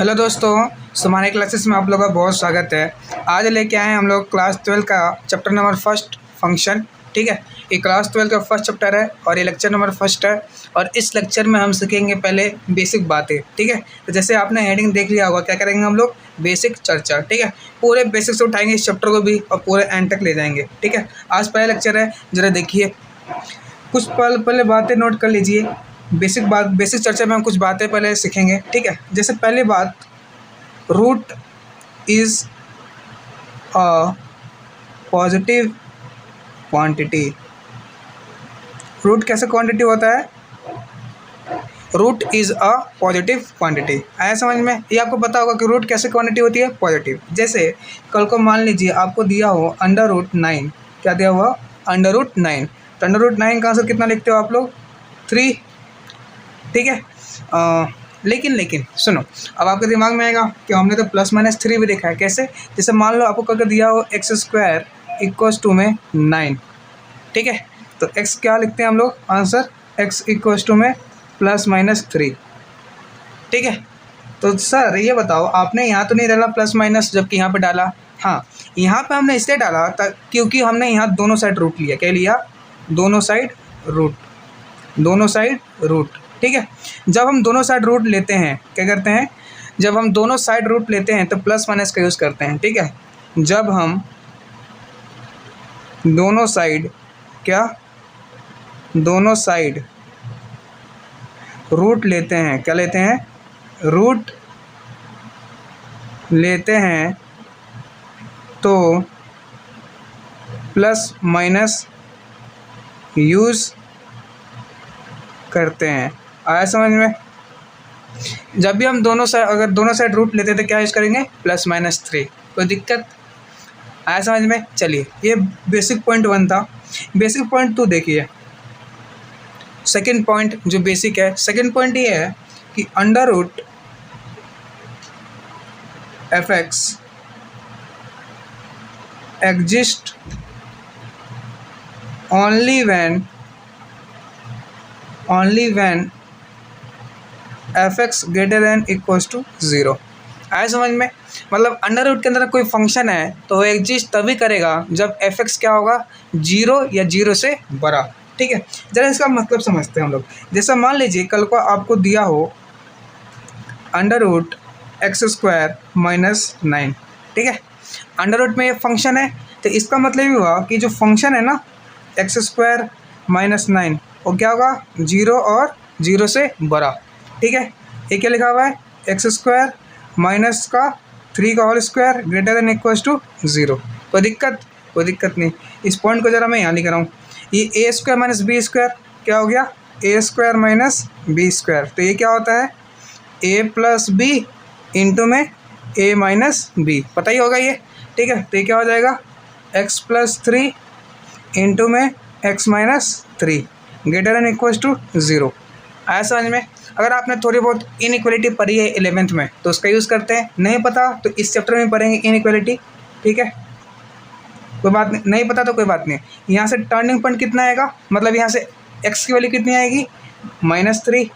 Hello दोस्तों, हमारे classes में आप लोगों का बहुत स्वागत है। आज लेके आए हैं हम लोग क्लास 12 का चैप्टर नंबर फर्स्ट फंक्शन। ठीक है, ये क्लास 12 का फर्स्ट चैप्टर है और ये लेक्चर नंबर फर्स्ट है। और इस लेक्चर में हम सीखेंगे पहले बेसिक बातें। ठीक है, तो जैसे आपने हेडिंग देख लिया होगा, क्या करेंगे हम लोग? बेसिक चर्चा। ठीक है, पूरे बेसिक से उठाएंगे इस चैप्टर को भी और पूरे एंड तक ले जाएंगे। ठीक है, आज पहला लेक्चर है, जरा देखिए। कुछ पहले बातें नोट कर लीजिए। बेसिक चर्चा में हम कुछ बातें पहले सीखेंगे। ठीक है, जैसे पहली बात, root is a positive quantity. Root कैसे क्वांटिटी होता है? Root is a positive quantity. आया समझ में? ये आपको पता होगा कि रूट कैसे क्वांटिटी होती है? पॉजिटिव। जैसे कल को मान लीजिए आपको दिया हो अंडर रूट 9। क्या दिया हुआ? Under root 9। तो अंडर रूट 9 का आंसर कितना लिखते हो आप लोग? 3। ठीक है, लेकिन सुनो, अब आपके दिमाग में आएगा कि हमने तो +-3 भी देखा है। कैसे? जैसे मान लो आपको करके दिया हो x² = में 9। ठीक है, तो x क्या लिखते हैं हम लोग? आंसर x = में +-3। ठीक है, तो सर ये बताओ, आपने यहाँ तो नहीं डाला प्लस माइनस जबकि यहाँ पे डाला? हाँ, यहाँ पे हमने इसलिए डाला क्योंकि हमने यहाँ दोनों साइड रूट लिया। क्या लिया? दोनों साइड रूट। ठीक है, जब हम दोनों साइड रूट लेते हैं क्या करते हैं? जब हम दोनों साइड रूट लेते हैं तो प्लस माइनस का यूज़ करते हैं। ठीक है, जब हम दोनों साइड रूट लेते हैं, क्या लेते हैं? रूट लेते हैं तो प्लस माइनस यूज़ करते हैं। आया समझ में? जब भी हम अगर दोनों साइड रूट लेते तो क्या यूज़ करेंगे? +-3। कोई दिक्कत? आया समझ में? चलिए, ये बेसिक पॉइंट 1 था। बेसिक पॉइंट 2 देखिए। सेकंड पॉइंट जो बेसिक है, सेकंड पॉइंट ये है कि under root fx exist only when fx > 0। आया समझ में? मतलब अंडर रूट के अंदर कोई फंक्शन है तो वो एग्जिस्ट तभी करेगा जब fx क्या होगा? 0 या 0 से बड़ा। ठीक है, जरा इसका मतलब समझते हैं हम लोग। जैसा मान लीजिए कल को आपको दिया हो अंडर रूट x² - 9। ठीक है, अंडर रूट में ये फंक्शन है तो इसका मतलब ये हुआ कि जो फंक्शन है ना x² - 9 वो क्या होगा? 0 और 0 से बड़ा। ठीक है, ये क्या लिखा हुआ है? x² माइनस का 3 का होल स्क्वायर > 0। कोई दिक्कत नहीं। इस पॉइंट को ज़रा मैं यहाँ लिख रहा हूँ। ये a² - b² क्या हो गया? a² - b²। तो ये क्या होता है? a + b इंटू में a - b, पता ही होगा ये। ठीक है, तो ये क्या हो जाएगा? x + 3 इंटू में x - 3 > 0। आया समझ में? अगर आपने थोड़ी बहुत इनइक्वालिटी पढ़ी है 11th में तो उसका यूज़ करते हैं। नहीं पता तो इस चैप्टर में पढ़ेंगे इनइक्वालिटी। ठीक है, कोई बात नहीं पता तो कोई बात नहीं। यहाँ से टर्निंग पॉइंट कितना आएगा? मतलब यहाँ से x की वैल्यू कितनी आएगी? -3।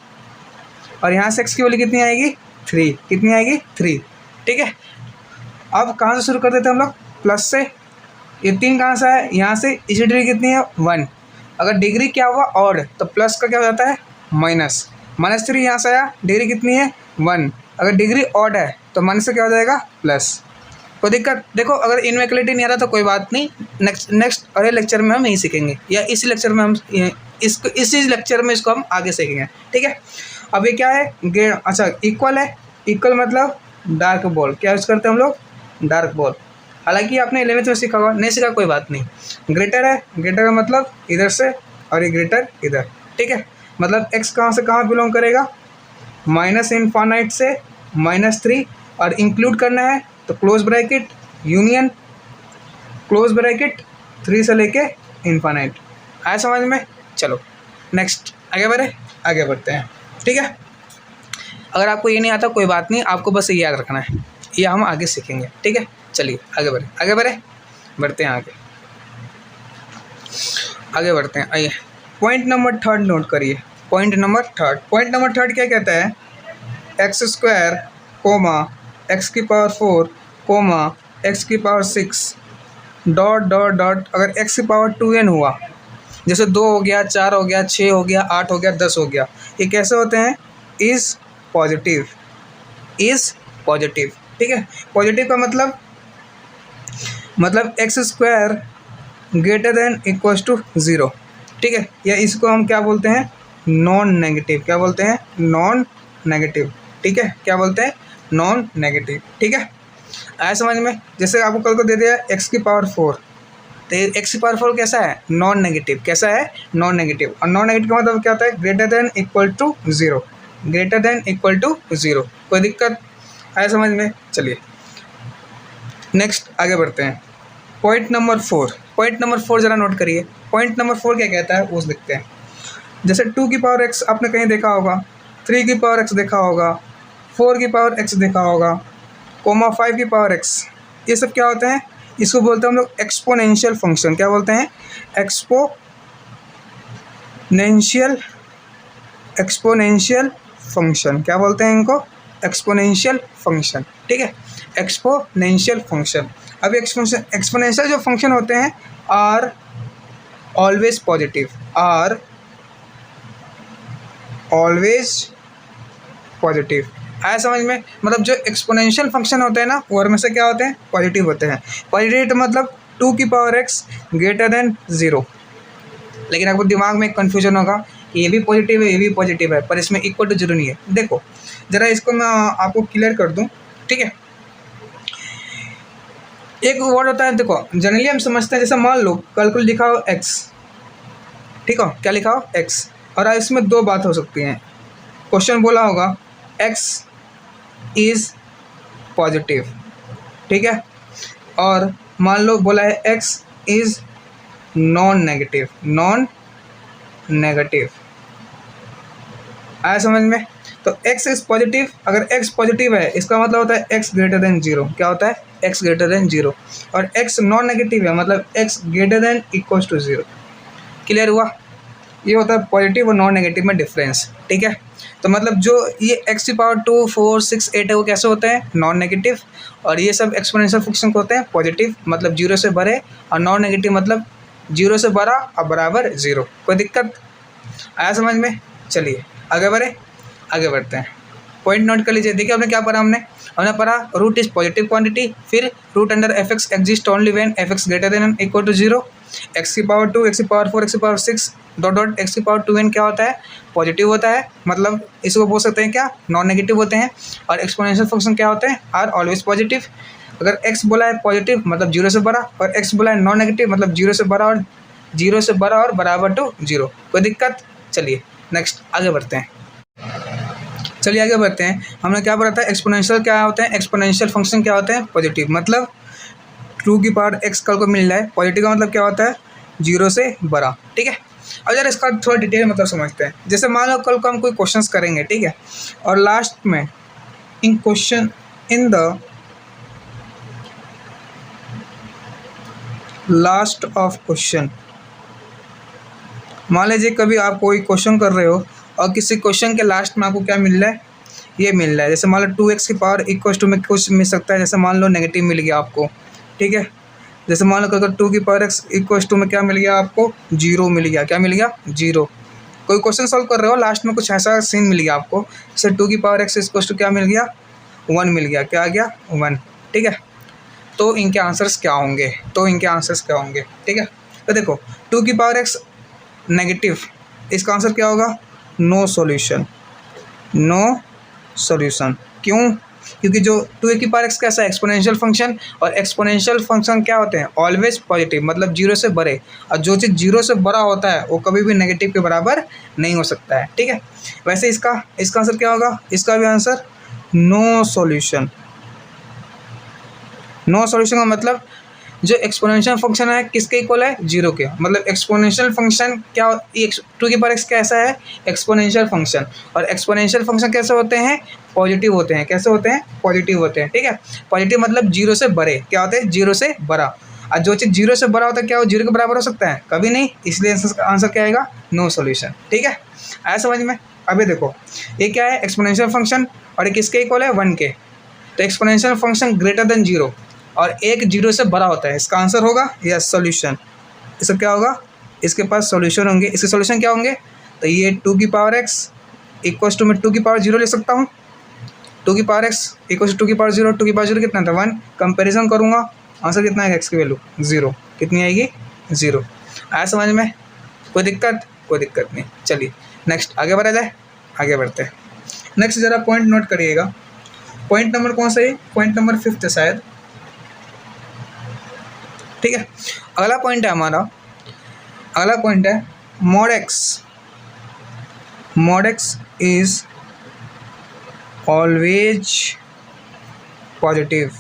और यहाँ से x की वैल्यू कितनी आएगी? 3। कितनी आएगी? 3। ठीक है, अब कहाँ से शुरू कर देते हैं हम लोग? प्लस से। ये 3 कहाँ से है? यहाँ से। इसी डिग्री कितनी है? 1। अगर डिग्री क्या हुआ? ऑड, तो प्लस का क्या हो जाता है? -3 यहाँ से आया। डिग्री कितनी है? 1। अगर डिग्री ऑड है तो माइनस से क्या हो जाएगा? प्लस। कोई दिक्कत? देखो, अगर इनइक्वालिटी नहीं आता तो कोई बात नहीं, नेक्स्ट अगले लेक्चर में हम यही सीखेंगे, या इसी लेक्चर में हम इसी लेक्चर में इसको हम आगे सीखेंगे। ठीक है, अब ये क्या है? अच्छा, इक्वल है। इक्वल मतलब डार्क बॉल। क्या यूज़ करते हैं हम लोग? Dark ball. हालांकि आपने 11th में सीखा होगा, नहीं सीखा कोई बात नहीं। ग्रेटर है। ग्रेटर का मतलब इधर से और ये ग्रेटर इधर। ठीक है, मतलब x कहाँ से कहाँ बिलोंग करेगा? -∞ से -3 और इंक्लूड करना है तो close bracket union close bracket 3 से लेके इन्फानाइट। आया समझ में? चलो नेक्स्ट आगे बढ़ते हैं। ठीक है, अगर आपको ये नहीं आता कोई बात नहीं, आपको बस ये याद रखना है, ये हम आगे सीखेंगे। ठीक है, चलिए आगे बढ़ते हैं आगे बढ़ते हैं। आइए, पॉइंट नंबर 3 नोट करिए। पॉइंट नंबर 3 क्या कहता है? x² कोमा एक्स की पावर 4 कोमा एक्स की पावर 6 डॉट डॉट डॉट अगर एक्स की पावर 2n हुआ, जैसे 2 हो गया, 4 हो गया, 6 हो गया, 8 हो गया, 10 हो गया, ये कैसे होते हैं? Is positive, is positive. ठीक है, पॉजिटिव का मतलब x square greater than equals to 0। ठीक है, या इसको हम क्या बोलते हैं? Non negative. क्या बोलते हैं? Non negative. ठीक है, क्या बोलते हैं? Non negative. ठीक है, आया समझ में? जैसे आपको कल को दे दिया एक्स की पावर 4, तो एक्स की पावर 4 कैसा है? Non negative. कैसा है? Non negative. और नॉन नेगेटिव का मतलब क्या होता है? Greater than equal to 0, greater than equal to 0। कोई दिक्कत आया समझ में? चलिए नेक्स्ट आगे बढ़ते हैं। पॉइंट नंबर 4, पॉइंट नंबर 4 ज़रा नोट करिए। पॉइंट नंबर 4 क्या कहता है वो देखते हैं। जैसे 2 की पावर x आपने कहीं देखा होगा, 3 की पावर x देखा होगा, 4 की पावर x देखा होगा, कोमा 5 की पावर x, ये सब क्या होते हैं? इसको बोलते हैं हम लोग एक्सपोनेंशियल फंक्शन। क्या बोलते हैं? Exponential function. क्या बोलते हैं इनको? Exponential function. ठीक है, एक्सपोनेंशियल फंक्शन। अब एक्सपोनेंशियल जो फंक्शन होते हैं are always positive, are always positive. आया समझ में? मतलब जो एक्सपोनेंशियल फंक्शन होते हैं ना, वो में से क्या होते हैं? पॉजिटिव होते हैं। पॉजिटिव मतलब 2 की पावर x ग्रेटर देन 0। लेकिन आपको दिमाग में एक कन्फ्यूजन होगा कि ये भी पॉजिटिव है, ये भी पॉजिटिव है, पर इसमें इक्वल टू 0 नहीं है। देखो ज़रा इसको मैं आपको क्लियर कर दूँ। ठीक है, एक वर्ड होता है, देखो जनरली हम समझते हैं, जैसे मान लो कल को लिखा हो x, ठीक हो, क्या लिखा हो? x, और इसमें दो बात हो सकती हैं। क्वेश्चन बोला होगा x इज़ पॉजिटिव, ठीक है, और मान लो बोला है x is non negative, non negative. आया समझ में? तो x इज़ पॉजिटिव, अगर x पॉजिटिव है इसका मतलब होता है x ग्रेटर देन 0। क्या होता है? x greater than 0। और x नॉन नेगेटिव है मतलब x greater than equals to 0। Clear हुआ? ये होता है पॉजिटिव और नॉन नेगेटिव में डिफरेंस। ठीक है, तो मतलब जो ये x की पावर 2, 4, 6, 8 है वो कैसे होते हैं? Non negative. और ये सब एक्सपोनेंशियल फंक्शन होते हैं पॉजिटिव, मतलब 0 से बड़े, और नॉन नेगेटिव मतलब 0 से बड़ा और बराबर 0। कोई दिक्कत आया समझ में? चलिए आगे बढ़ते हैं। पॉइंट नोट कर लीजिए। देखिए हमने क्या पढ़ा, हमने पढ़ा रूट इज पॉजिटिव क्वांटिटी, फिर root under f x exist only when f x greater than equal to 0, x की पावर 2, एक्स की पावर 4, एक्स की पावर 6 डॉट डॉट एक्स की पावर 2n क्या होता है? पॉजिटिव होता है, मतलब इसको बोल सकते हैं क्या? नॉन नेगेटिव होते हैं। और एक्सपोनेंशियल फंक्शन क्या होते हैं? Are always positive. अगर x बोला है पॉजिटिव मतलब 0 से बड़ा, और x बोला है नॉन नेगेटिव मतलब 0 से बड़ा और बराबर टू 0। कोई दिक्कत? चलिए नेक्स्ट आगे बढ़ते हैं। हमने क्या पढ़ा था? एक्सपोनेंशियल क्या होते हैं? एक्सपोनेंशियल फंक्शन क्या होते हैं? पॉजिटिव, मतलब 2 की पावर x कल को मिल रहा है। पॉजिटिव का मतलब क्या होता है? 0 से बड़ा। ठीक है, अब यार इसका थोड़ा डिटेल मतलब समझते हैं। जैसे मान लो कल को हम कोई क्वेश्चंस करेंगे, ठीक है, और लास्ट में in the last of question, मान लीजिए कभी आप कोई क्वेश्चन कर रहे हो और किसी क्वेश्चन के लास्ट में आपको क्या मिल रहा है? ये मिल रहा है। जैसे मान लो 2x की पावर इक्वल टू में कुछ मिल सकता है, जैसे मान लो नेगेटिव मिल गया आपको, ठीक है। जैसे मान लो अगर 2 की पावर x इक्वल टू में क्या मिल गया आपको? 0 मिल गया। क्या मिल गया? 0। कोई क्वेश्चन सॉल्व कर रहे हो, लास्ट में कुछ ऐसा सीन मिल गया आपको, जैसे 2 की पावर x इक्वल टू क्या मिल गया? 1 मिल गया। क्या आ गया? 1। ठीक है, तो इनके आंसर्स क्या होंगे? ठीक है, तो देखो 2 की पावर x नेगेटिव, इसका आंसर क्या होगा? No solution. क्यों? क्योंकि जो 2a की पावर x कैसा है? एक्सपोनेंशियल फंक्शन, और एक्सपोनेंशियल फंक्शन क्या होते हैं? ऑलवेज पॉजिटिव, मतलब 0 से बड़े, और जो चीज़ 0 से बड़ा होता है वो कभी भी नेगेटिव के बराबर नहीं हो सकता है। ठीक है, वैसे इसका आंसर क्या होगा? इसका भी आंसर नो सॉल्यूशन। का मतलब जो एक्सपोनेंशियल फंक्शन है किसके इक्वल है? 0 के। मतलब एक्सपोनेंशियल फंक्शन क्या? 2 की पावर x कैसा है? Exponential function. और एक्सपोनेंशियल फंक्शन कैसे होते हैं? पॉजिटिव होते हैं। कैसे होते हैं? पॉजिटिव होते हैं। ठीक है, पॉजिटिव मतलब 0 से बड़े। क्या होते हैं? 0 से बड़ा। और जो चीज़ 0 से बड़ा होता है क्या वो 0 के बराबर हो सकता है? कभी नहीं। इसलिए आंसर क्या आएगा? No solution. ठीक है, आया समझ में? अभी देखो ये क्या है? एक्सपोनेंशियल फंक्शन, और ये किसके इक्वल है? 1 के। तो exponential function greater than zero और एक जीरो से बड़ा होता है, इसका आंसर होगा यस सॉल्यूशन। इसका क्या होगा, इसके पास सॉल्यूशन होंगे। इसके सॉल्यूशन क्या होंगे, तो ये 2 की पावर x इक्वल्स टू मैं 2 की पावर 0 ले सकता हूँ। 2 की पावर x इक्वल्स टू 2 की पावर 0, 2 की पावर 0 कितना था 1, कंपेरिजन करूँगा आंसर कितना आएगा, x की वैल्यू 0, कितनी आएगी 0। आया समझ में, कोई दिक्कत, कोई दिक्कत नहीं। चलिए नेक्स्ट आगे बढ़ा जाए, आगे बढ़ते हैं। नेक्स्ट ज़रा पॉइंट नोट करिएगा, पॉइंट नंबर कौन सा है, पॉइंट नंबर 5 है शायद, ठीक है। अगला पॉइंट है हमारा, अगला पॉइंट है mod x is always positive.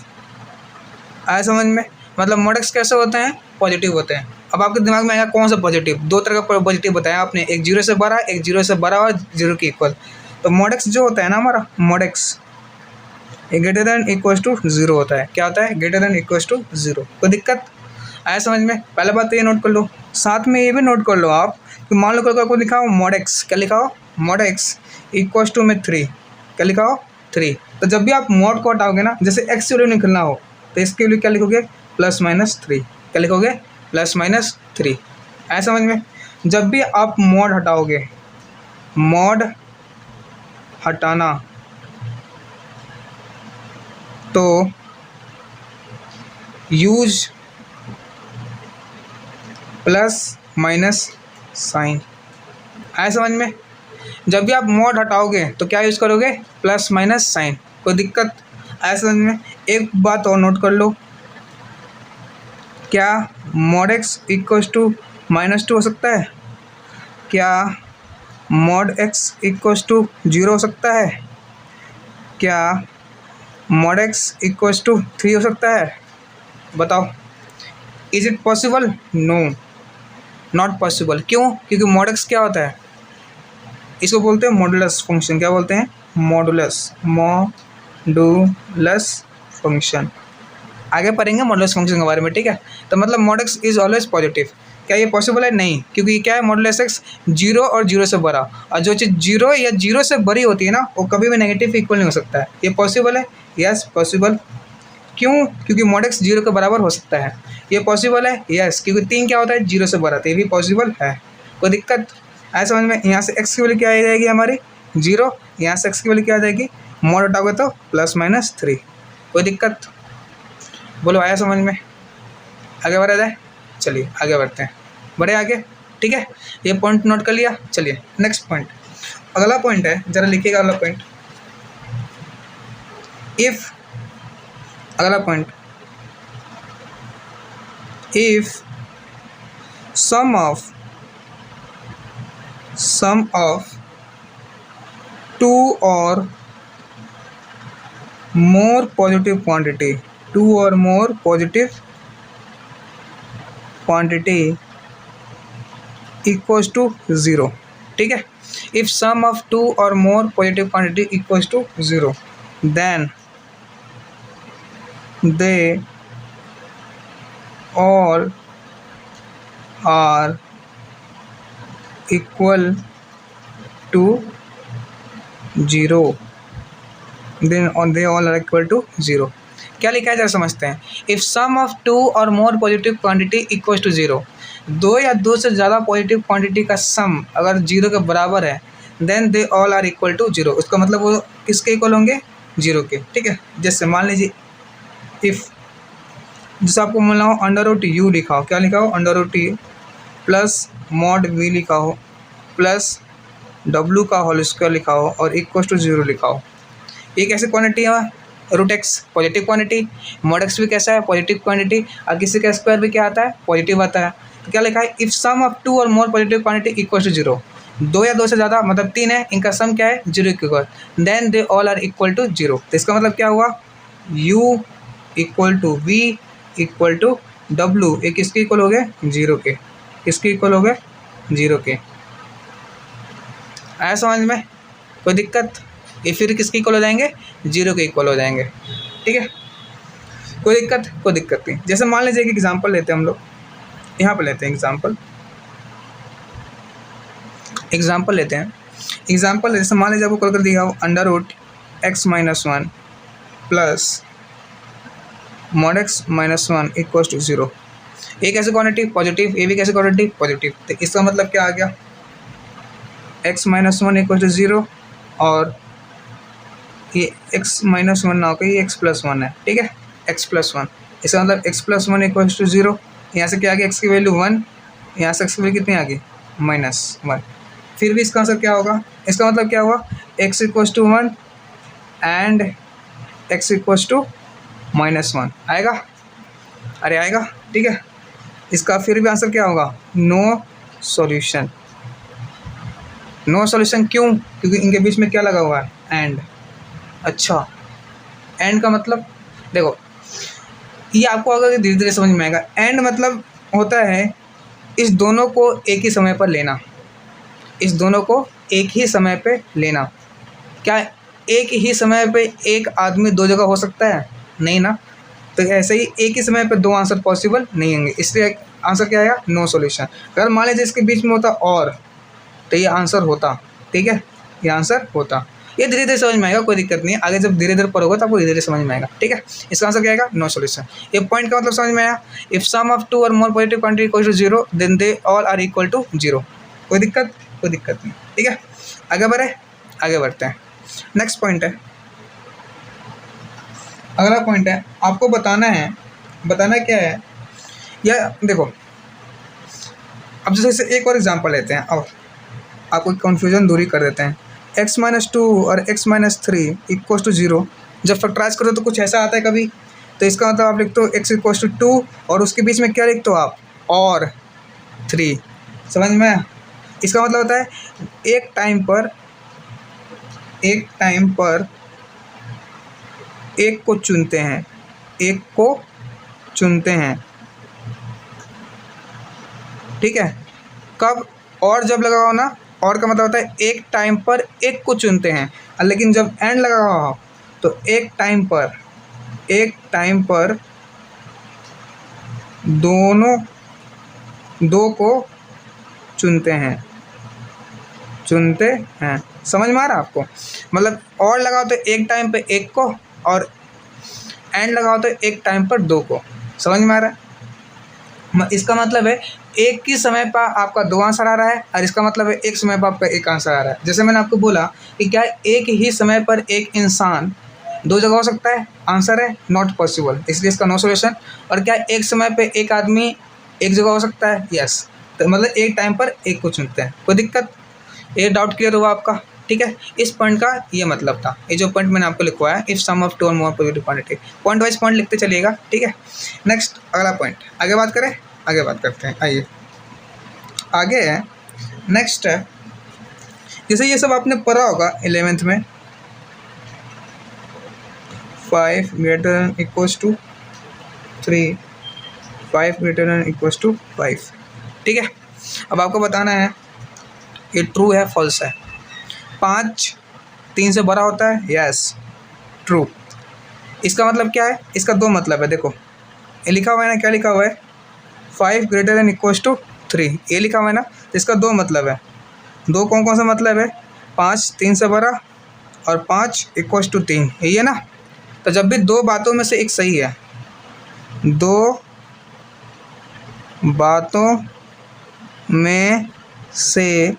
आया समझ में, मतलब mod x कैसे होते हैं, पॉजिटिव होते हैं। अब आपके दिमाग में आएगा कौन सा पॉजिटिव, दो तरह का पॉजिटिव बताया आपने, एक जीरो से बड़ा, एक जीरो से बड़ा और जीरो के इक्वल। तो mod x जो होता है ना हमारा, mod x greater than equals to 0 होता है। क्या होता है, ग्रेटर देन इक्वल्स टू 0। कोई दिक्कत, आया समझ में। पहले बात तो ये नोट कर लो, साथ में ये भी नोट कर लो आप कि मान लो कोई लिखा हो mod x, क्या लिखा हो mod x इक्वल्स टू में 3, क्या लिखा हो 3। तो जब भी आप mod को हटाओगे ना, जैसे x की वैल्यू निकलना हो तो इसके लिए क्या लिखोगे +-3, क्या लिखोगे +-3। आया समझ में। जब भी आप mod हटाओगे, mod हटाना तो यूज +- साइन। आया समझ में। जब भी आप mod हटाओगे तो क्या यूज़ करोगे, +- साइन। कोई दिक्कत, आया समझ में। एक बात और नोट कर लो, क्या mod x इक्वल्स टू -2 हो सकता है, क्या mod x इक्वल्स टू 0 हो सकता है, क्या mod x इक्वल्स टू 3 हो सकता है, बताओ। Is it possible, no not possible. क्यों, क्योंकि mod x क्या होता है, इसको बोलते हैं मॉडुलस फंक्शन। क्या बोलते हैं, मॉडुलस फंक्शन। आगे पढ़ेंगे मॉडुलस फंक्शन के बारे में, ठीक है। तो मतलब mod x is always positive. क्या ये पॉसिबल है, नहीं, क्योंकि क्या है मॉडुलस x 0 और 0 से बड़ा, और जो चीज़ 0 या 0 से बड़ी होती है ना वो कभी भी नेगेटिव इक्वल नहीं हो सकता है। ये पॉसिबल है, यस पॉसिबल। क्यों, क्योंकि mod x 0 के बराबर हो सकता है। ये पॉसिबल है, यस, क्योंकि 3 क्या होता है 0 से बड़ा, तो ये भी पॉसिबल है। कोई दिक्कत, ऐसा समझ में। यहाँ से x की वैल्यू क्या आ जाएगी हमारी 0, यहाँ से x की वैल्यू क्या आ जाएगी, mod हटाओगे तो +-3। कोई दिक्कत, बोलो आया समझ में। आगे बढ़ा जाए, चलिए आगे बढ़ते हैं, बढ़े आगे, ठीक है। ये पॉइंट नोट कर लिया। चलिए नेक्स्ट पॉइंट, अगला पॉइंट है, जरा लिखिएगा अगला पॉइंट। इफ, अगला point, if sum of 2 or more positive quantity, 2 or more positive quantity equals to 0, ठीक है। If sum of 2 or more positive quantity equals to 0, then they all are equal to 0, then they all are equal to 0। क्या लिखा है जरा समझते हैं। If sum of 2 or more positive quantity equals to 0, 2 या 2 से ज़्यादा पॉजिटिव क्वांटिटी का सम अगर 0 के बराबर है, then they all are equal to 0। उसका मतलब वो किसके इक्वल होंगे, 0 के, ठीक है। जैसे मान लीजिए इफ़, जैसे आपको मिला हो √u लिखा हो, क्या लिखा हो √u प्लस mod v लिखा हो प्लस w का होल स्क्वायर लिखा हो और इक्वल्स टू 0 लिखा हो। ये कैसे क्वांटिटी है, √x positive quantity, mod x भी कैसा है पॉजिटिव क्वांटिटी, और किसी का स्क्वायर भी क्या आता है पॉजिटिव आता है। तो क्या लिखा है, if sum of 2 or more positive quantity equal to 0, 2 या 2 से ज़्यादा मतलब 3 है, इनका सम क्या है 0 के equal, then they all are equal to 0। तो इसका मतलब क्या हुआ, u equal to v equal to w, ये किसके इक्वल हो गए 0 के, किसके इक्वल हो गए 0 के। आया समझ में, कोई दिक्कत, ये फिर किसके इक्वल हो जाएंगे 0 के इक्वल हो जाएंगे, ठीक है। कोई दिक्कत, कोई दिक्कत नहीं। जैसे मान लीजिए एक एग्जांपल लेते हैं हम लोग, यहाँ पर लेते हैं एग्जांपल लेते हैं। एग्जांपल जैसे मान लीजिए आपको कॉल कर दिया हो √x - 1 plus mod x minus one equal to zero. A कैसे क्वांटिटी पॉजिटिव, ए भी कैसे क्वांटिटी पॉजिटिव, तो इसका मतलब क्या आ गया, x minus one equal to zero, और ये एक्स माइनस वन ना होकर ये एक्स प्लस वन है, ठीक है, एक्स प्लस वन, इसका मतलब x plus one equal to zero. यहाँ से क्या आ गया, एक्स की वैल्यू वन, यहाँ से एक्स की वैल्यू कितनी आ गई, माइनस वन। फिर भी इसका आंसर क्या होगा, इसका मतलब क्या हुआ, x equal to one and x equal to minus one आएगा, अरे आएगा, ठीक है। इसका फिर भी आंसर क्या होगा, नो सॉल्यूशन। नो सॉल्यूशन क्यों, क्योंकि इनके बीच में क्या लगा हुआ है, एंड। अच्छा, एंड का मतलब देखो, ये आपको अगर धीरे धीरे समझ में आएगा। एंड मतलब होता है इस दोनों को एक ही समय पर लेना, इस दोनों को एक ही समय पे लेना। क्या एक ही समय पे एक आदमी दो जगह हो सकता है, नहीं ना, तो ऐसे ही एक ही समय पे दो आंसर पॉसिबल नहीं होंगे, इसलिए आंसर क्या आएगा, नो सॉल्यूशन। अगर मान लीजिए इसके बीच में होता और, तो ये आंसर होता, ठीक है, ये आंसर होता। ये धीरे धीरे समझ में आएगा, कोई दिक्कत नहीं है, आगे जब धीरे धीरे पढ़ोगे तो आपको धीरे धीरे समझ में आएगा, ठीक है। इसका आंसर क्या आएगा, नो सॉल्यूशन। ये पॉइंट का मतलब समझ में आया, if sum of two or more positive quantity equal to zero then they all are equal to zero. कोई दिक्कत नहीं, ठीक है। आगे बढ़े, आगे बढ़ते हैं। नेक्स्ट पॉइंट है, अगला पॉइंट है, आपको बताना क्या है, या देखो, अब जैसे एक और एग्जांपल लेते हैं और आपको कन्फ्यूजन दूरी कर देते हैं। x माइनस टू और x minus three equal to zero, जब फैक्टराइज करो तो कुछ ऐसा आता है कभी, तो इसका मतलब आप लिखते हो x इक्वल टू टू और उसके बीच में क्या लिखते हो आप, और थ्री। समझ में, इसका मतलब होता है एक टाइम पर एक को चुनते हैं, ठीक है। कब, और जब लगा हो ना, और का मतलब होता है एक टाइम पर एक को चुनते हैं, लेकिन जब एंड लगा हो तो एक टाइम पर दो को चुनते हैं। समझ में आ रहा है आपको, मतलब और लगाओ तो एक टाइम पे एक को, और एंड लगाओ तो एक टाइम पर दो को। समझ में आ रहा है, इसका मतलब है एक ही समय पर आपका दो आंसर आ रहा है, और इसका मतलब है एक समय पर आपका एक आंसर आ रहा है। जैसे मैंने आपको बोला कि क्या एक ही समय पर एक इंसान दो जगह हो सकता है, आंसर है नॉट पॉसिबल, इसलिए इसका नो सॉल्यूशन। और क्या एक समय पे एक आदमी एक जगह हो सकता है, यस, तो मतलब एक टाइम पर एक को चुनते हैं। कोई दिक्कत, ये डाउट क्लियर हुआ आपका, ठीक है। इस पॉइंट का ये मतलब था, ये जो पॉइंट मैंने आपको लिखवाया, if sum of two or more positive quantity, point wise point लिखते चलिएगा, ठीक है। नेक्स्ट अगला पॉइंट, आगे बात करते हैं, आइए आगे है। नेक्स्ट है, जैसे ये सब आपने पढ़ा होगा 11th में, 5 greater than equals to 3, 5 greater than equals to 5, ठीक है। अब आपको बताना है ये ट्रू है फॉल्स है। 5 3 से बड़ा होता है, यस ट्रू। इसका मतलब क्या है, इसका दो मतलब है, देखो ये लिखा हुआ है ना, क्या लिखा हुआ है, 5 ग्रेटर देन इक्वल्स टू 3, ये लिखा हुआ है ना, तो इसका दो मतलब है। दो कौन कौन सा मतलब है, 5 3 से बड़ा और 5 इक्वल्स टू 3, यही है ना। तो जब भी दो बातों में से एक सही है, दो बातों में से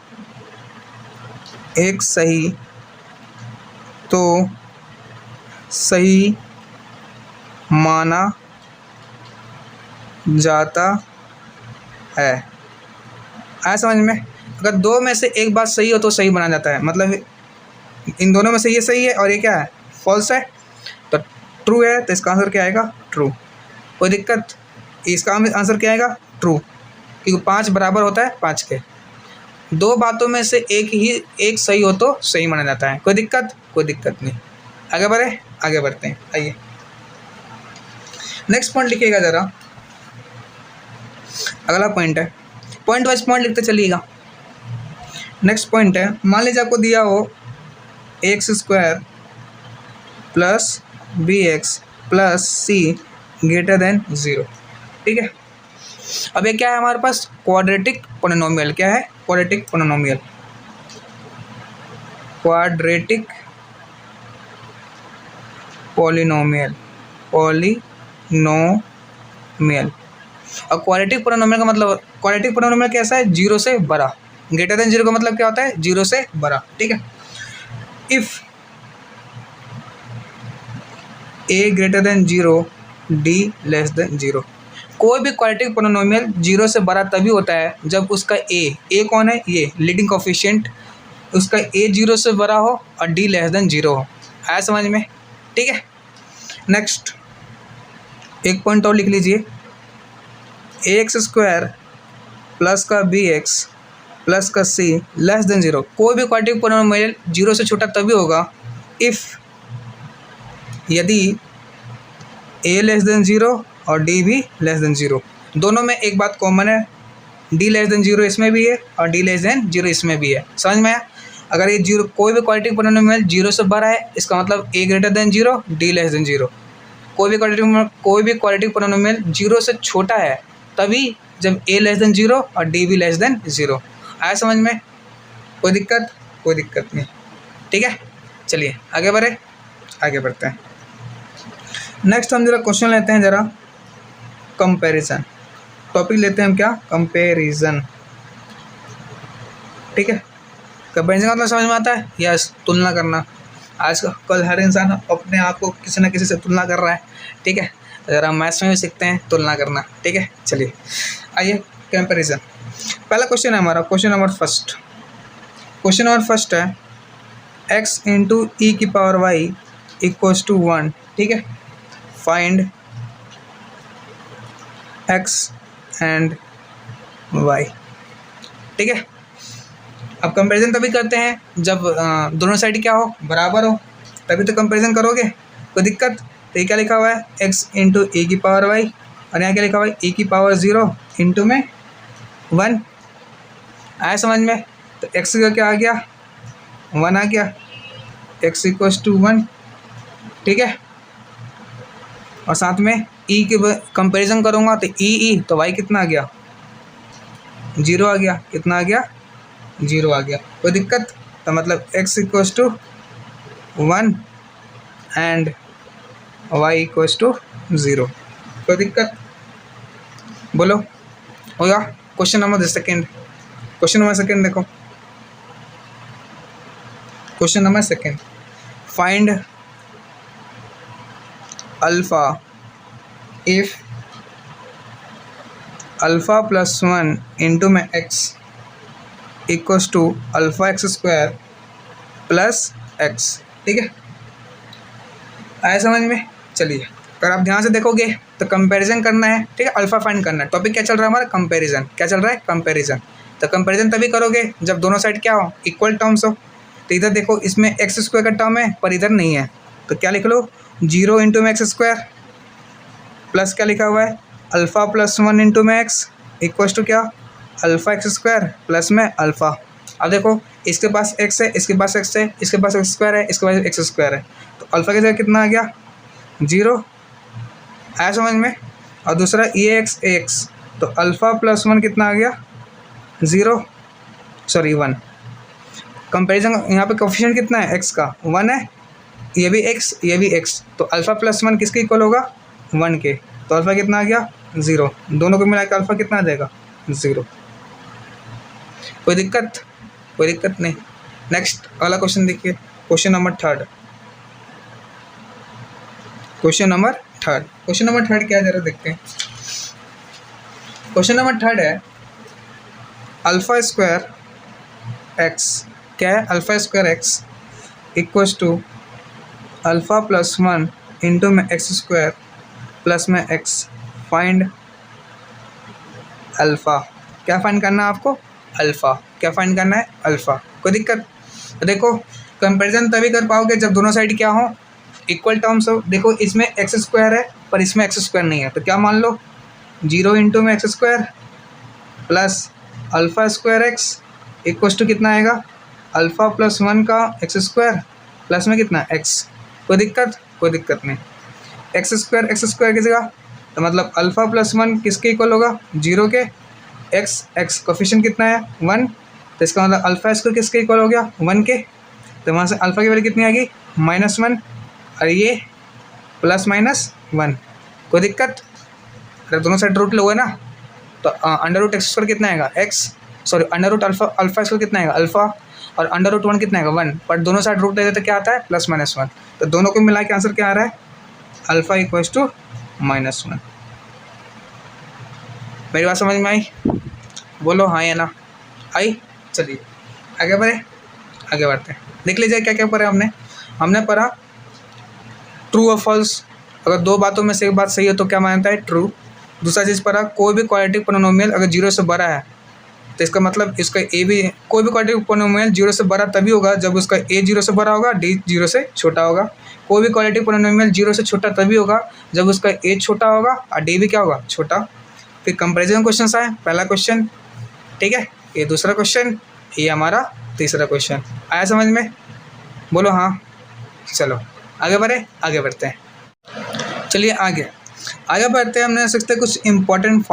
एक सही, तो सही माना जाता है। आया समझ में, अगर दो में से एक बात सही हो तो सही माना जाता है, मतलब इन दोनों में से ये सही है और ये क्या है, फॉल्स है, तो ट्रू है, तो इसका आंसर क्या आएगा, ट्रू। कोई दिक्कत, इसका आंसर क्या आएगा, ट्रू, क्योंकि 5 बराबर होता है 5 के। दो बातों में से एक सही हो तो सही माना जाता है। कोई दिक्कत नहीं। आगे बढ़ते हैं, आइए नेक्स्ट पॉइंट लिखिएगा ज़रा, अगला पॉइंट है, पॉइंट वाइज पॉइंट लिखते चलिएगा। नेक्स्ट पॉइंट है, मान लीजिए आपको दिया हो x² plus bx plus c greater than 0, ठीक है। अब ये क्या है हमारे पास, क्वाड्रेटिक पोलिनोमियल। क्या है, quadratic polynomial, quadratic polynomial, polynomial. और क्वाड्रेटिक पोलिनोमियल का मतलब, क्वाड्रेटिक पोलिनोमियल कैसा है, जीरो से बड़ा, ग्रेटर देन जीरो का मतलब क्या होता है, जीरो से बड़ा, ठीक है। If A greater than zero, d less than zero. कोई भी क्वाड्रेटिक पोलिनोमियल जीरो से बड़ा तभी होता है जब उसका ए कौन है, ये लीडिंग कोफिशिएंट, उसका ए जीरो से बड़ा हो और डी लेस देन जीरो हो। आया समझ में, ठीक है। नेक्स्ट एक पॉइंट और लिख लीजिए, ए एक्स स्क्वायर प्लस का बी एक्स प्लस का सी लेस देन जीरो। कोई भी क्वाड्रेटिक पोलिनोमियल जीरो से छोटा तभी होगा इफ़, यदि ए लेस देन जीरो और डी भी लेस देन जीरो। दोनों में एक बात कॉमन है, डी लेस देन जीरो इसमें भी है और डी लेस देन जीरो इसमें भी है। समझ में आया। अगर ये जीरो, कोई भी क्वाड्रेटिक पोलिनोमियल जीरो से बड़ा है, इसका मतलब a greater than zero, d less than zero. कोई भी क्वाड्रेटिक पोलिनोमियल जीरो से छोटा है तभी जब ए लेस देन जीरो और डी भी लेस देन जीरो। आया समझ में, कोई दिक्कत, कोई दिक्कत नहीं, ठीक है। चलिए आगे बढ़ते हैं। नेक्स्ट हम जरा क्वेश्चन लेते हैं, जरा कंपैरिजन टॉपिक लेते हैं हम, क्या, कंपैरिजन, ठीक है। कंपैरिजन का मतलब समझ में आता है, यस, तुलना करना। आज कल हर इंसान अपने आप को किसी न किसी से तुलना कर रहा है, ठीक है। ज़रा मैथ्स में भी सीखते हैं तुलना करना, ठीक है। चलिए आइए, कंपैरिजन। पहला क्वेश्चन है हमारा, क्वेश्चन नंबर फर्स्ट है x इंटू ई की पावर y इक्वल्स टू 1, ठीक है। फाइंड x एंड y, ठीक है। अब कंपैरिजन तभी करते हैं जब दोनों साइड क्या हो, बराबर हो, तभी तो कंपैरिजन करोगे। कोई दिक्कत, तो ये क्या लिखा हुआ है, x इंटू ई की पावर y, और यहाँ क्या लिखा हुआ है, e की पावर 0 इंटू में 1। आया समझ में। तो x का क्या आ गया, 1 आ गया, x इक्वल्स टू 1, ठीक है। और साथ में e के कंपैरिजन करूँगा तो e तो y कितना आ गया, 0 आ गया, कितना आ गया, 0 आ गया। कोई दिक्कत, तो मतलब x equals to 1 and y equals to 0। कोई दिक्कत, बोलो, होगा। क्वेश्चन नंबर सेकेंड देखो, question number second, find alpha if alpha plus 1 into में x equals to alpha x square plus x, ठीक है। आया समझ में। चलिए अगर आप ध्यान से देखोगे तो कंपैरिजन करना है, ठीक है, अल्फा फाइंड करना है। टॉपिक क्या चल रहा है हमारा, कंपैरिजन। क्या चल रहा है, कंपैरिजन। तो कंपैरिजन तभी करोगे जब दोनों साइड क्या हो, इक्वल टर्म्स हो। तो इधर देखो, इसमें एक्स स्क्वायर का टर्म है पर इधर नहीं है, तो क्या लिख लो, 0 इंटू में एक्स स्क्वायर प्लस क्या लिखा हुआ है, अल्फा प्लस 1 इंटू में एक्स इक्वल्स टू क्या, अल्फा एक्स स्क्वायर प्लस में अल्फा। अब देखो, इसके पास एक्स है, इसके पास एक्स है, इसके पास एक्स स्क्वायर है, इसके पास एक्स स्क्वायर है, तो अल्फा की जगह कितना आ गया, 0। आया समझ में। और दूसरा ए एक्स, तो अल्फ़ा प्लस 1 कितना आ गया, 1। कंपैरिजन यहाँ पे कोफिशिएंट कितना है, एक्स का 1 है, ये भी एक्स, तो अल्फ़ा प्लस 1 किसके इक्वल होगा, 1 के। तो अल्फ़ा कितना आ गया, 0। दोनों को मिलाकर अल्फ़ा कितना आ जाएगा, 0। कोई दिक्कत नहीं। नेक्स्ट अगला क्वेश्चन देखिए, क्वेश्चन नंबर थर्ड क्या है, जरा देखते हैं। क्वेश्चन नंबर थर्ड है अल्फा स्क्वायर एक्स, क्या है, alpha square x equals to alpha plus 1 into में एक्स स्क्वायर प्लस में एक्स। Find alpha. क्या फाइंड करना है आपको, अल्फ़ा। क्या फाइंड करना है, अल्फ़ा। कोई दिक्कत। तो देखो कंपैरिजन तभी कर पाओगे जब दोनों साइड क्या हो, इक्वल टर्म्स हो। देखो इसमें एक्स स्क्वायर है पर इसमें एक्स स्क्वायर नहीं है, तो क्या मान लो, 0 इंटू में x square plus alpha square x equals to कितना आएगा, अल्फ़ा प्लस 1 का एक्स स्क्वायर प्लस में कितना, एक्स। कोई दिक्कत नहीं। एक्स स्क्वायर की जगह, तो मतलब अल्फ़ा प्लस 1 किसके इक्वल होगा, 0 के। एक्स कोफिशिएंट कितना है, 1, तो इसका मतलब अल्फ़ा स्क्वायर किसके इक्वल हो गया, 1 के। तो वहाँ से अल्फ़ा की वैल्यू कितनी आ गई, -1, और ये प्लस माइनस 1, कोई दिक्कत? अगर दोनों साइड रूट लोगे ना तो अंडर रूट एक्स स्क्वायर कितना आएगा x, sorry under root alpha square कितना आएगा अल्फा, और अंडर रूट 1 कितना आएगा 1, बट दोनों साइड रूट लेते तो क्या आता है प्लस माइनस 1। तो दोनों को मिला के आंसर क्या आ रहा है अल्फा इक्वल्स टू -1। मेरी बात समझ में आई? बोलो हाँ या ना आई। चलिए आगे बढ़ते हैं। देख लीजिए क्या क्या पढ़ा हमने पढ़ा ट्रू और फॉल्स। अगर दो बातों में से एक बात सही है तो क्या मानता है ट्रू। दूसरा चीज़ पढ़ा कोई भी क्वाड्रेटिक पोलिनोमियल अगर 0 से बड़ा है तो इसका मतलब इसका ए भी, कोई भी क्वाड्रेटिक पोलिनोमियल 0 से बड़ा तभी होगा जब उसका ए 0 से बड़ा होगा, डी 0 से छोटा होगा। कोई भी क्वाड्रेटिक पोलिनोमियल 0 से छोटा तभी होगा जब उसका ए छोटा होगा और डी भी क्या होगा छोटा। फिर कंपेरिजन क्वेश्चन आए, पहला क्वेश्चन, ठीक है, ये दूसरा क्वेश्चन, ये हमारा तीसरा क्वेश्चन। आया समझ में? बोलो हाँ। चलो आगे बढ़ते हैं। चलिए आगे बढ़ते हैं। हमने सीखते कुछ इम्पोर्टेंट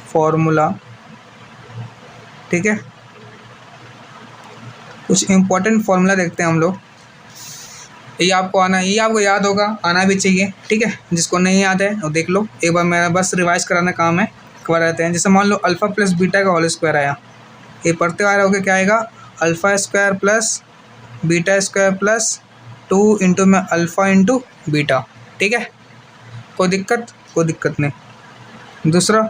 फार्मूला, ठीक है, कुछ इम्पोर्टेंट फार्मूला देखते हैं हम लोग। ये आपको याद होगा, आना भी चाहिए, ठीक है। जिसको नहीं याद है वो देख लो एक बार, मेरा बस रिवाइज कराना काम है, करवा रहते हैं। जैसे मान लो अल्फ़ा प्लस बीटा का होल स्क्वायर आया, ये पढ़ते आ रहे हो क्या आएगा alpha square plus beta square plus 2 into में अल्फ़ा इंटू बीटा, ठीक है, कोई दिक्कत नहीं। दूसरा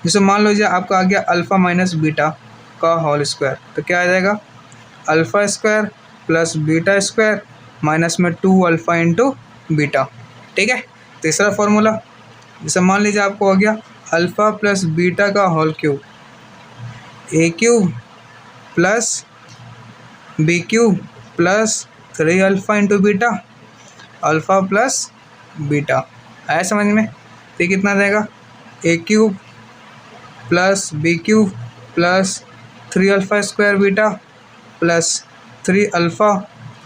जैसे मान लीजिए आपका आ गया अल्फ़ा माइनस बीटा का होल स्क्वायर, तो क्या आ जाएगा alpha square plus beta square minus में 2 अल्फ़ा इंटू बीटा, ठीक है। तीसरा फार्मूला जैसे मान लीजिए आपको हो गया अल्फ़ा प्लस बीटा का whole cube, a cube plus b cube plus 3 alpha into beta, alpha plus beta. आया समझ में? तो कितना आ जाएगा a cube plus b cube plus 3 alpha square beta plus 3 alpha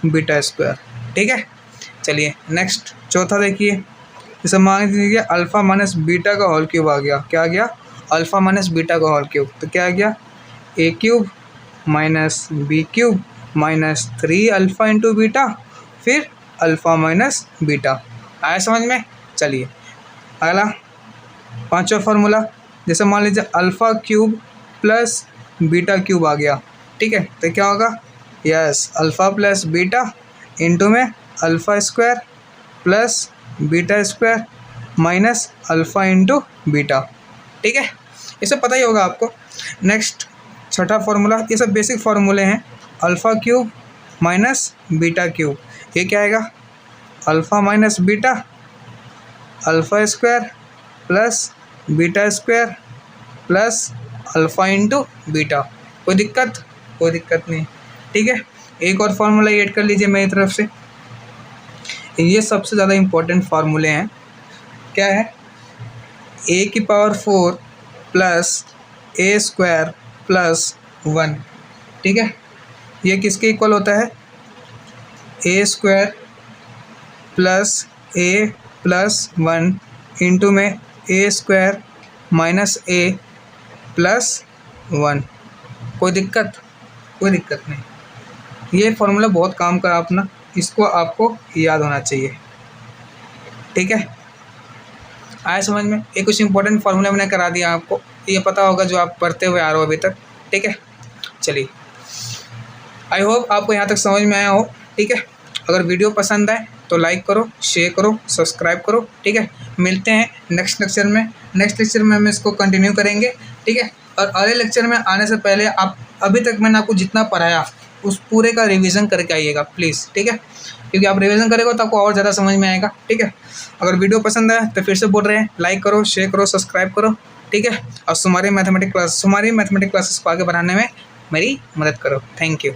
beta square, ठीक है। चलिए नेक्स्ट चौथा देखिए। जैसे मान लीजिए अल्फ़ा माइनस बीटा का होल क्यूब आ गया, क्या आ गया अल्फ़ा माइनस बीटा का होल क्यूब, तो क्या आ गया a cube minus b cube minus 3 alpha into beta फिर अल्फ़ा माइनस बीटा। आया समझ में? चलिए अगला पांचवा फार्मूला, जैसे मान लीजिए alpha cube plus beta cube आ गया, ठीक है, तो क्या होगा yes alpha plus beta into में alpha square plus beta square minus alpha into beta, ठीक है, ये सब पता ही होगा आपको। नेक्स्ट छठा फार्मूला, ये सब बेसिक फार्मूले हैं। Alpha cube minus beta cube, ये क्या आएगा alpha minus beta alpha square plus beta square plus alpha into beta. कोई दिक्कत नहीं, ठीक है। एक और फार्मूला ऐड कर लीजिए मेरी तरफ से, ये सबसे ज़्यादा इम्पोर्टेंट फार्मूले हैं। क्या है ए की पावर 4 प्लस ए स्क्वायर प्लस 1, ठीक है, ये किसके इक्वल होता है ए स्क्वायर प्लस ए प्लस 1 इंटू में ए स्क्वायर माइनस ए प्लस 1। कोई दिक्कत नहीं, ये फार्मूला बहुत काम का अपना, इसको आपको याद होना चाहिए, ठीक है। आया समझ में? ये कुछ इंपॉर्टेंट फार्मूला मैंने करा दिया आपको, ये पता होगा जो आप पढ़ते हुए आ रहे हो अभी तक, ठीक है। चलिए आई होप आपको यहाँ तक समझ में आया हो, ठीक है। अगर वीडियो पसंद आए तो लाइक करो, शेयर करो, सब्सक्राइब करो, ठीक है। मिलते हैं नेक्स्ट लेक्चर में हम इसको कंटिन्यू करेंगे, ठीक है। और अगले लेक्चर में आने से पहले आप अभी तक मैंने आपको जितना पढ़ाया उस पूरे का रिवीजन करके आइएगा प्लीज़, ठीक है, क्योंकि आप रिवीजन करेंगे तो आपको और ज़्यादा समझ में आएगा, ठीक है। अगर वीडियो पसंद आए तो फिर से बोल रहे हैं लाइक करो, शेयर करो, सब्सक्राइब करो, ठीक है। और हमारी मैथमेटिक्स क्लासेस को आगे बढ़ाने में मेरी मदद करो। Thank you.